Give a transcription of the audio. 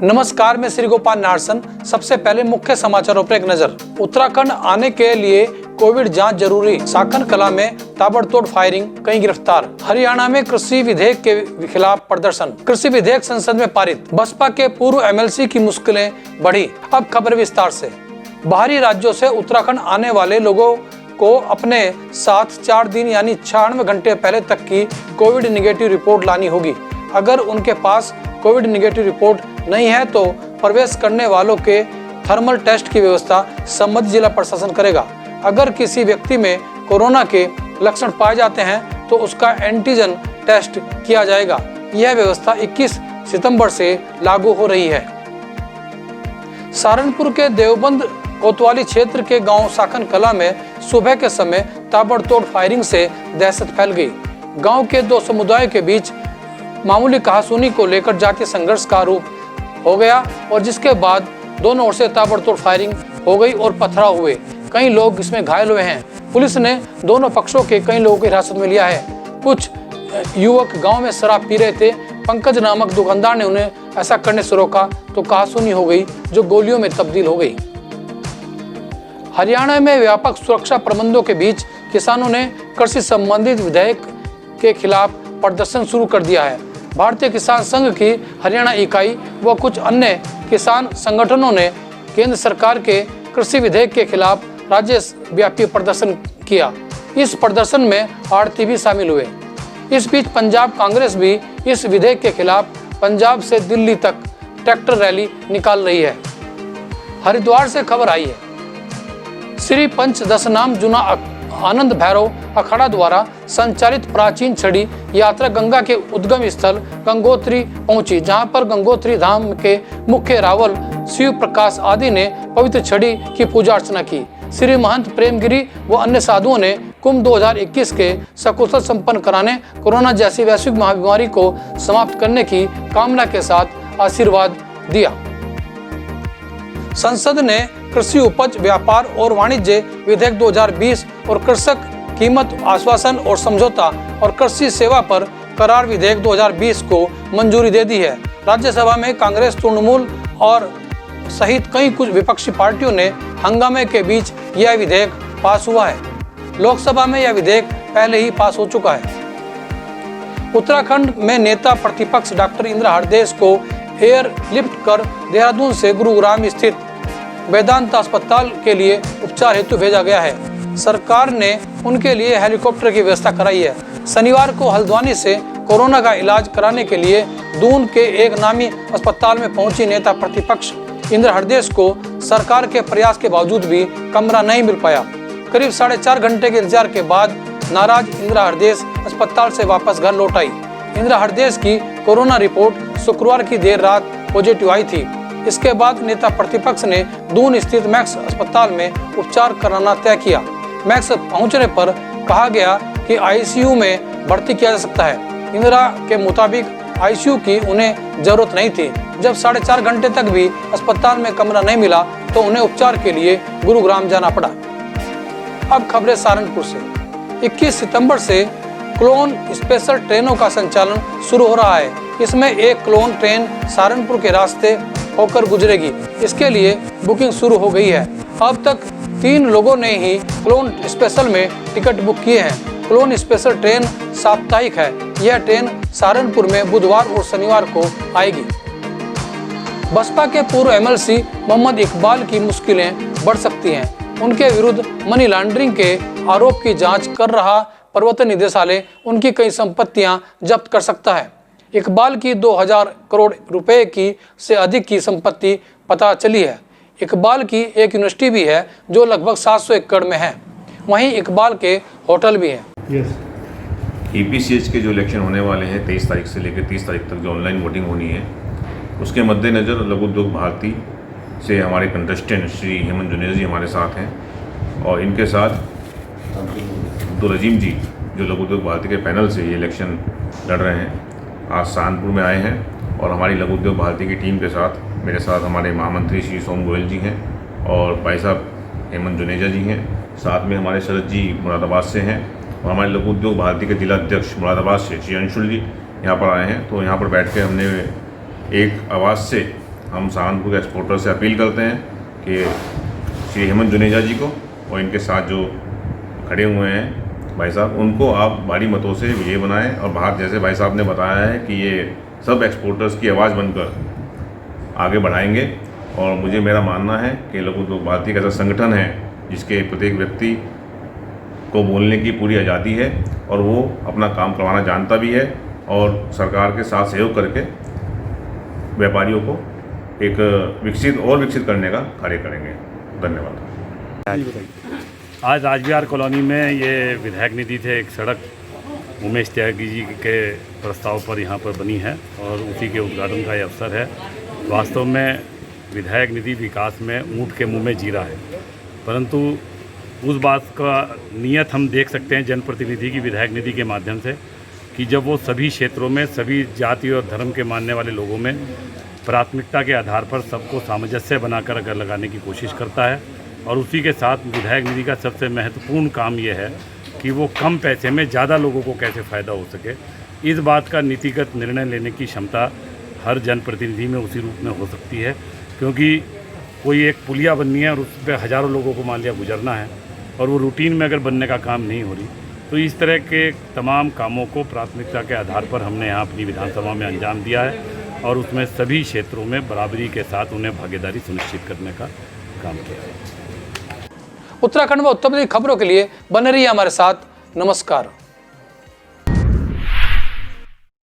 नमस्कार, मैं श्री गोपाल नारसन। सबसे पहले मुख्य समाचारों पर एक नजर। उत्तराखंड आने के लिए कोविड जांच जरूरी, साखन कला में ताबड़तोड़ फायरिंग, कई गिरफ्तार। हरियाणा में कृषि विधेयक के खिलाफ प्रदर्शन, कृषि विधेयक संसद में पारित। बसपा के पूर्व एमएलसी की मुश्किलें बढ़ी। अब खबर विस्तार से। बाहरी राज्यों से उत्तराखंड आने वाले लोगों को अपने साथ 4 दिन यानी 96 घंटे पहले तक की कोविड निगेटिव रिपोर्ट लानी होगी। अगर उनके पास कोविड निगेटिव रिपोर्ट नहीं है तो प्रवेश करने वालों के थर्मल टेस्ट की व्यवस्था संबंधित जिला प्रशासन करेगा। अगर किसी व्यक्ति में कोरोना के लक्षण पाए जाते हैं तो उसका एंटीजन टेस्ट किया जाएगा। यह व्यवस्था 21 सितंबर से लागू हो रही है। सहारनपुर के देवबंद कोतवाली क्षेत्र के गांव साखन कला में सुबह के समय ताबड़तोड़ फायरिंग से दहशत फैल गई। गांव के 2 समुदायों के बीच मामूली कहासुनी को लेकर जातीय संघर्ष का रूप हो गया और जिसके बाद दोनों ओर से ताबड़तोड़ फायरिंग हो गई और पथराव हुए। कई लोग इसमें घायल हुए हैं। पुलिस ने दोनों पक्षों के कई लोगों को हिरासत में लिया है। कुछ युवक गांव में शराब पी रहे थे। पंकज नामक दुकानदार ने उन्हें ऐसा करने से रोका तो कहासुनी हो गई जो गोलियों में तब्दील हो गई। हरियाणा में व्यापक सुरक्षा प्रबंधों के बीच किसानों ने कृषि संबंधित विधेयक के खिलाफ प्रदर्शन शुरू कर दिया है। भारतीय किसान संघ की हरियाणा इकाई व कुछ अन्य किसान संगठनों ने केंद्र सरकार के कृषि विधेयक के खिलाफ राज्य व्यापी प्रदर्शन किया। इस प्रदर्शन में आड़ती भी शामिल हुए। इस बीच पंजाब कांग्रेस भी इस विधेयक के खिलाफ पंजाब से दिल्ली तक ट्रैक्टर रैली निकाल रही है। हरिद्वार से खबर आई है। श्री पंचदशनाम जुना आनंद भैरव अखाड़ा द्वारा संचालित प्राचीन छड़ी यात्रा गंगा के उद्गम स्थल गंगोत्री पहुंची, जहां पर गंगोत्री धाम के मुख्य रावल शिव प्रकाश आदि ने पवित्र छड़ी की पूजा अर्चना की। श्री महंत प्रेमगिरी व अन्य साधुओं ने कुंभ 2021 के सकुशल संपन्न कराने, कोरोना जैसी वैश्विक महामारी को समाप्त करने की कामना के साथ आशीर्वाद दिया। संसद ने कृषि उपज व्यापार और वाणिज्य विधेयक 2020 और कृषक कीमत आश्वासन और समझौता और कृषि सेवा पर करार विधेयक 2020 को मंजूरी दे दी है। राज्यसभा में कांग्रेस, तृणमूल और सहित कई कुछ विपक्षी पार्टियों ने हंगामे के बीच यह विधेयक पास हुआ है। लोकसभा में यह विधेयक पहले ही पास हो चुका है। उत्तराखंड में नेता प्रतिपक्ष डॉक्टर इंदिरा हृदयेश को एयरलिफ्ट कर देहरादून से गुरुग्राम स्थित वेदांत अस्पताल के लिए उपचार हेतु भेजा गया है। सरकार ने उनके लिए हेलीकॉप्टर की व्यवस्था कराई है। शनिवार को हल्द्वानी से कोरोना का इलाज कराने के लिए दून के एक नामी अस्पताल में पहुंची नेता प्रतिपक्ष इंदिरा हृदयेश को सरकार के प्रयास के बावजूद भी कमरा नहीं मिल पाया। करीब 4.5 घंटे के इंतजार के बाद नाराज इंदिरा हृदयेश अस्पताल से वापस घर लौट आई। इंदिरा हृदयेश की कोरोना रिपोर्ट शुक्रवार की देर रात पॉजिटिव आई थी। इसके बाद नेता प्रतिपक्ष ने दून स्थित मैक्स अस्पताल में उपचार कराना तय किया। मैक्स पहुंचने पर कहा गया कि आईसीयू में भर्ती किया जा सकता है। इंदिरा के मुताबिक आईसीयू की उन्हें जरूरत नहीं थी। जब 4.5 घंटे तक भी अस्पताल में कमरा नहीं मिला तो उन्हें उपचार के लिए गुरुग्राम जाना पड़ा। अब खबरें सहारनपुर से। 21 सितंबर से क्लोन स्पेशल ट्रेनों का संचालन शुरू हो रहा है। इसमें एक क्लोन ट्रेन सहारनपुर के रास्ते होकर गुजरेगी। इसके लिए बुकिंग शुरू हो गई है। अब तक 3 लोगों ने ही क्लोन स्पेशल में टिकट बुक किए हैं। क्लोन स्पेशल ट्रेन साप्ताहिक है। यह ट्रेन सहारनपुर में बुधवार और शनिवार को आएगी। बसपा के पूर्व एमएलसी मोहम्मद इकबाल की मुश्किलें बढ़ सकती हैं। उनके विरुद्ध मनी लॉन्ड्रिंग के आरोप की जांच कर रहा प्रवर्तन निदेशालय उनकी कई संपत्तियां जब्त कर सकता है। इकबाल की 2000 करोड़ रुपए की से अधिक की संपत्ति पता चली है। इकबाल की एक यूनिवर्सिटी भी है जो लगभग 700 एकड़ में है। वहीं इकबाल के होटल भी हैं। ईपीसीएच के जो इलेक्शन होने वाले हैं 23 तारीख से लेकर 30 तारीख तक जो ऑनलाइन वोटिंग होनी है, उसके मद्देनज़र लघु उद्योग भारती से हमारे कंटेस्टेंट श्री हेमंत जुनेजा जी हमारे साथ हैं और इनके साथ अब्दुल अजीम जी जो लघु उद्योग भारती के पैनल से ये इलेक्शन लड़ रहे हैं, आज सहारनपुर में आए हैं। और हमारी लघु उद्योग भारती की टीम के साथ मेरे साथ हमारे महामंत्री श्री सोम गोयल जी हैं और भाई साहब हेमंत जुनेजा जी हैं। साथ में हमारे शरद जी मुरादाबाद से हैं और हमारे लघु उद्योग भारती के जिला अध्यक्ष मुरादाबाद से श्री अंशुल जी यहाँ पर आए हैं। तो यहाँ पर बैठ के हमने एक आवाज़ से हम सहारनपुर के एक्सपोर्टर से अपील करते हैं कि श्री हेमंत जुनेजा जी को और इनके साथ जो खड़े हुए हैं भाई साहब, उनको आप भारी मतों से विजयी बनाएं और बाहर, जैसे भाई साहब ने बताया है कि ये सब एक्सपोर्टर्स की आवाज़ बनकर आगे बढ़ाएंगे। और मुझे मेरा मानना है कि लघु उद्योग भारती एक ऐसा संगठन है जिसके प्रत्येक व्यक्ति को बोलने की पूरी आज़ादी है और वो अपना काम करवाना जानता भी है और सरकार के साथ सहयोग करके व्यापारियों को एक विकसित करने का कार्य करेंगे। धन्यवाद। आज राजविहार कॉलोनी में ये विधायक निधि थे एक सड़क उमेश त्यागी जी के प्रस्ताव पर यहाँ पर बनी है और उसी के उद्घाटन का ये अवसर है। वास्तव में विधायक निधि विकास में ऊँट के मुंह में जीरा है, परंतु उस बात का नियत हम देख सकते हैं जनप्रतिनिधि की विधायक निधि के माध्यम से कि जब वो सभी क्षेत्रों में सभी जाति और धर्म के मानने वाले लोगों में प्राथमिकता के आधार पर सबको सामंजस्य बनाकर अगर लगाने की कोशिश करता है। और उसी के साथ विधायक निधि का सबसे महत्वपूर्ण काम ये है कि वो कम पैसे में ज़्यादा लोगों को कैसे फ़ायदा हो सके, इस बात का नीतिगत निर्णय लेने की क्षमता हर जनप्रतिनिधि में उसी रूप में हो सकती है। क्योंकि कोई एक पुलिया बननी है और उस पर हज़ारों लोगों को मान लिया गुजरना है और वो रूटीन में अगर बनने का काम नहीं हो रही, तो इस तरह के तमाम कामों को प्राथमिकता के आधार पर हमने यहाँ अपनी विधानसभा में अंजाम दिया है और उसमें सभी क्षेत्रों में बराबरी के साथ उन्हें भागीदारी सुनिश्चित करने का काम किया है। उत्तराखंड व उत्तर प्रदेश खबरों के लिए बने रहिए हमारे साथ। नमस्कार।